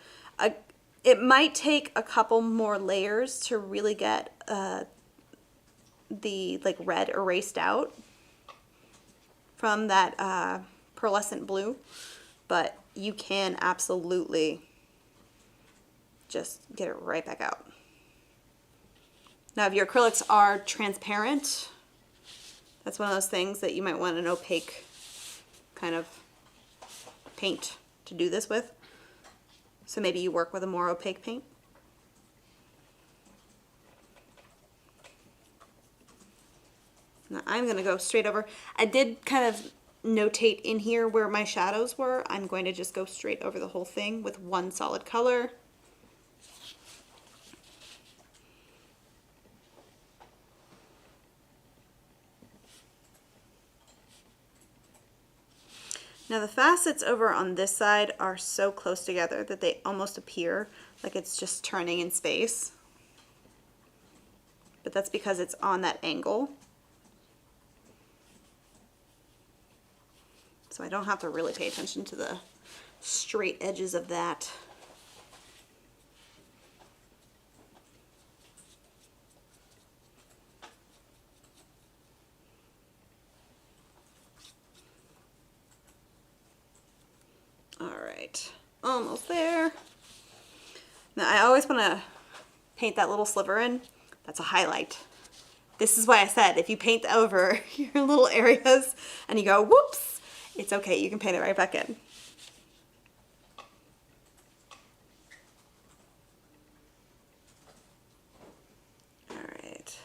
It might take a couple more layers to really get the like red erased out from that pearlescent blue, but you can absolutely just get it right back out. Now, if your acrylics are transparent, that's one of those things that you might want an opaque kind of paint to do this with. So maybe you work with a more opaque paint. Now I'm going to go straight over. I did kind of notate in here where my shadows were. I'm going to just go straight over the whole thing with one solid color. Now the facets over on this side are so close together that they almost appear like it's just turning in space. But that's because it's on that angle. So I don't have to really pay attention to the straight edges of that. Almost there. Now I always want to paint that little sliver in. That's a highlight. This is why I said if you paint over your little areas and you go whoops, it's okay, you can paint it right back in. Alright.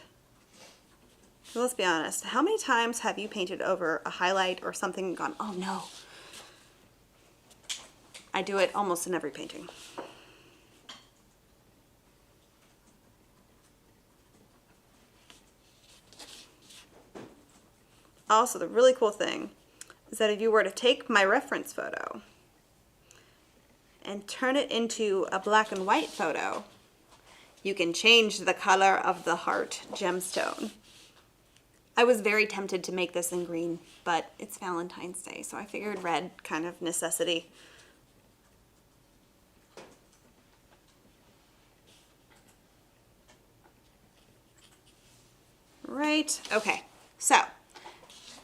So let's be honest, how many times have you painted over a highlight or something and gone, oh no? I do it almost in every painting. Also, the really cool thing is that if you were to take my reference photo and turn it into a black and white photo, you can change the color of the heart gemstone. I was very tempted to make this in green, but it's Valentine's Day, so I figured red, kind of necessity. Right, okay, so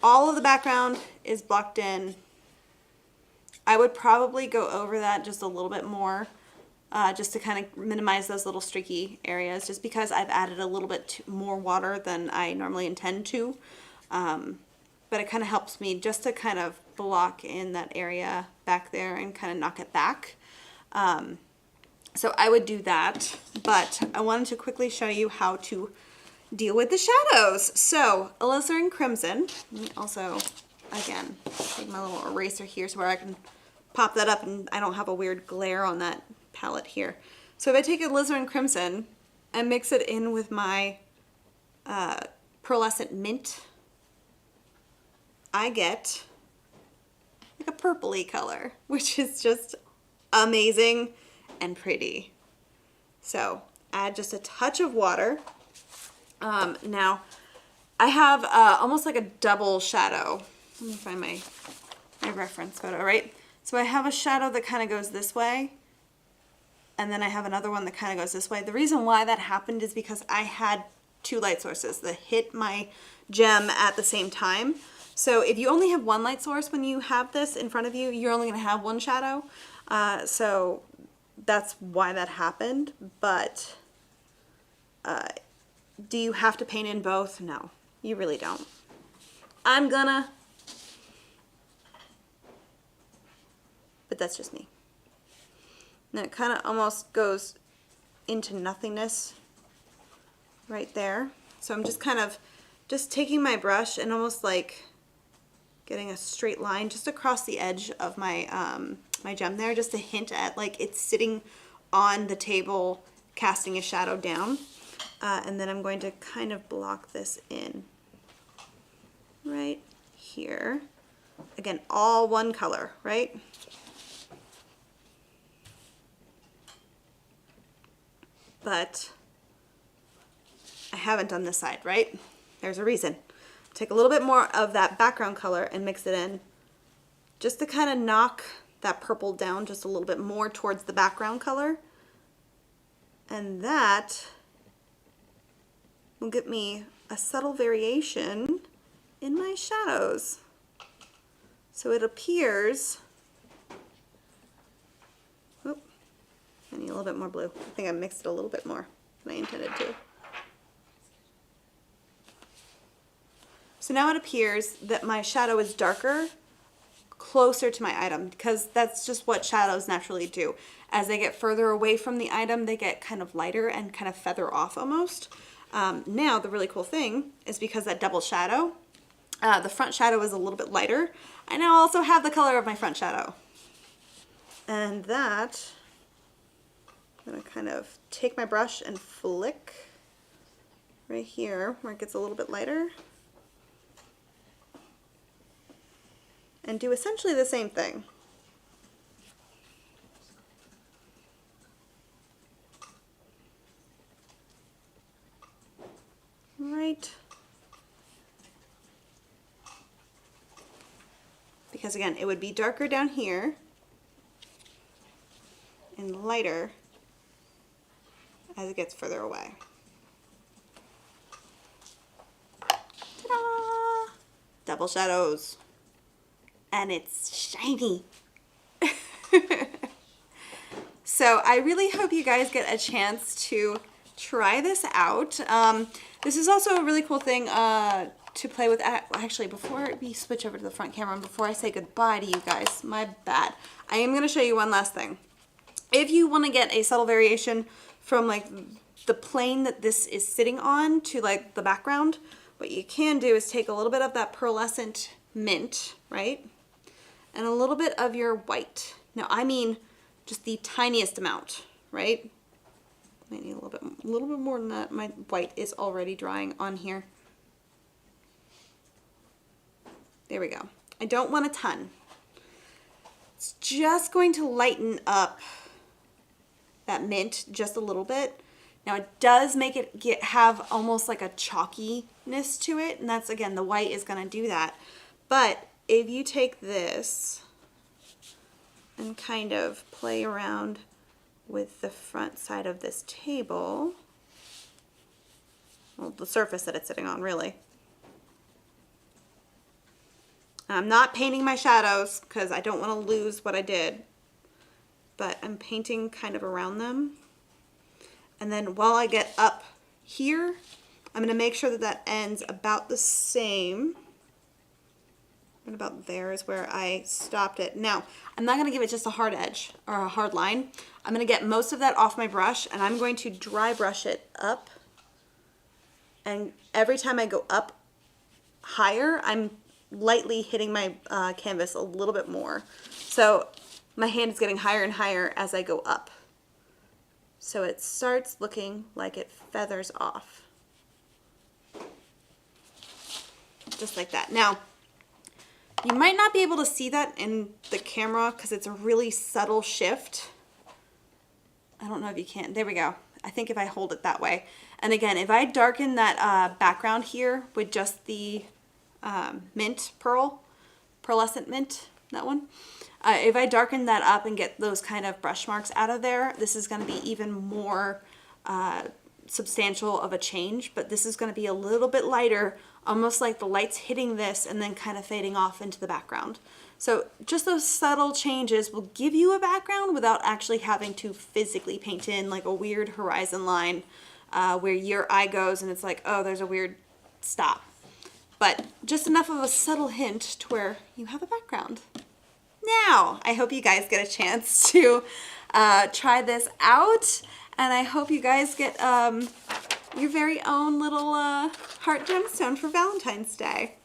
all of the background is blocked in. I would probably go over that just a little bit more, just to kind of minimize those little streaky areas, just because I've added a little bit more water than I normally intend to. But it kind of helps me just to kind of block in that area back there and kind of knock it back. So I would do that, but I wanted to quickly show you how to deal with the shadows. So alizarin crimson, let me also, again, take my little eraser here so where I can pop that up and I don't have a weird glare on that palette here. So if I take alizarin crimson and mix it in with my pearlescent mint, I get like a purpley color, which is just amazing and pretty. So add just a touch of water. Now I have almost like a double shadow. Let me find my reference photo, right? So I have a shadow that kind of goes this way, and then I have another one that kind of goes this way. The reason why that happened is because I had two light sources that hit my gem at the same time. So if you only have one light source when you have this in front of you, you're only going to have one shadow. So that's why that happened. But do you have to paint in both? No, you really don't. I'm gonna, but that's just me. And it kind of almost goes into nothingness right there. So I'm just kind of just taking my brush and almost like getting a straight line just across the edge of my my gem there, just to hint at like it's sitting on the table casting a shadow down. And then I'm going to kind of block this in right here. Again, all one color, right? But I haven't done this side, right? There's a reason. Take a little bit more of that background color and mix it in just to kind of knock that purple down just a little bit more towards the background color. And that will get me a subtle variation in my shadows. So it appears, oh, I need a little bit more blue. I think I mixed it a little bit more than I intended to. So now it appears that my shadow is darker closer to my item, because that's just what shadows naturally do. As they get further away from the item, they get kind of lighter and kind of feather off almost. Now the really cool thing is because that double shadow, the front shadow is a little bit lighter. I now also have the color of my front shadow. And that, I'm going to kind of take my brush and flick right here where it gets a little bit lighter. And do essentially the same thing. Right. Because again, it would be darker down here and lighter as it gets further away. Ta-da! Double shadows. And it's shiny. So I really hope you guys get a chance to try this out. This is also a really cool thing to play with. Actually, before we switch over to the front camera and before I say goodbye to you guys, my bad, I am going to show you one last thing. If you want to get a subtle variation from like the plane that this is sitting on to like the background, what you can do is take a little bit of that pearlescent mint, right? And a little bit of your white. Now, I mean just the tiniest amount, right? I need a little bit more than that. My white is already drying on here. There we go. I don't want a ton. It's just going to lighten up that mint just a little bit. Now it does make it have almost like a chalkiness to it, and that's, again, the white is going to do that. But if you take this and kind of play around with the front side of this table, well, the surface that it's sitting on, really. I'm not painting my shadows because I don't want to lose what I did, but I'm painting kind of around them. And then while I get up here, I'm going to make sure that that ends about the same. And about there is where I stopped it. Now, I'm not going to give it just a hard edge or a hard line. I'm going to get most of that off my brush, and I'm going to dry brush it up. And every time I go up higher, I'm lightly hitting my canvas a little bit more. So my hand is getting higher and higher as I go up. So it starts looking like it feathers off. Just like that. Now, you might not be able to see that in the camera because it's a really subtle shift. I don't know if you can. There we go. I think if I hold it that way. And again, if I darken that background here with just the mint pearlescent mint, that one. If I darken that up and get those kind of brush marks out of there, this is going to be even more substantial of a change, but this is going to be a little bit lighter, almost like the light's hitting this and then kind of fading off into the background. So just those subtle changes will give you a background without actually having to physically paint in like a weird horizon line where your eye goes and it's like, oh, there's a weird stop. But just enough of a subtle hint to where you have a background. Now, I hope you guys get a chance to try this out, and I hope you guys get your very own little heart gemstone for Valentine's Day.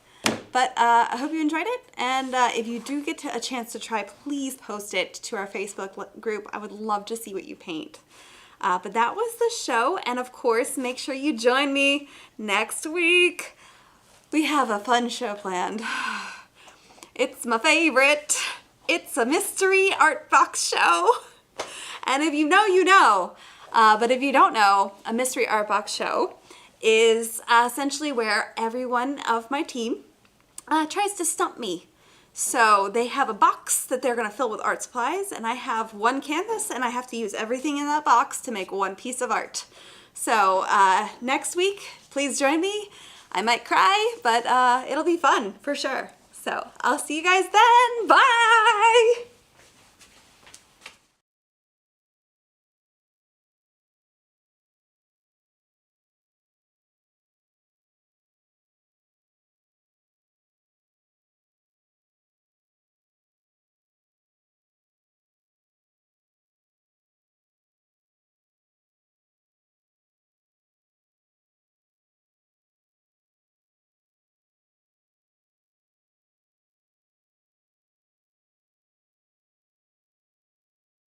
But I hope you enjoyed it, and if you do get a chance to try, please post it to our Facebook group. I would love to see what you paint. But that was the show, and of course, make sure you join me next week. We have a fun show planned. It's my favorite. It's a mystery art box show. And if you know, you know. But if you don't know, a mystery art box show is essentially where everyone of my team tries to stump me. So they have a box that they're going to fill with art supplies, and I have one canvas, and I have to use everything in that box to make one piece of art. So next week, please join me. I might cry, but it'll be fun for sure. So I'll see you guys then. Bye!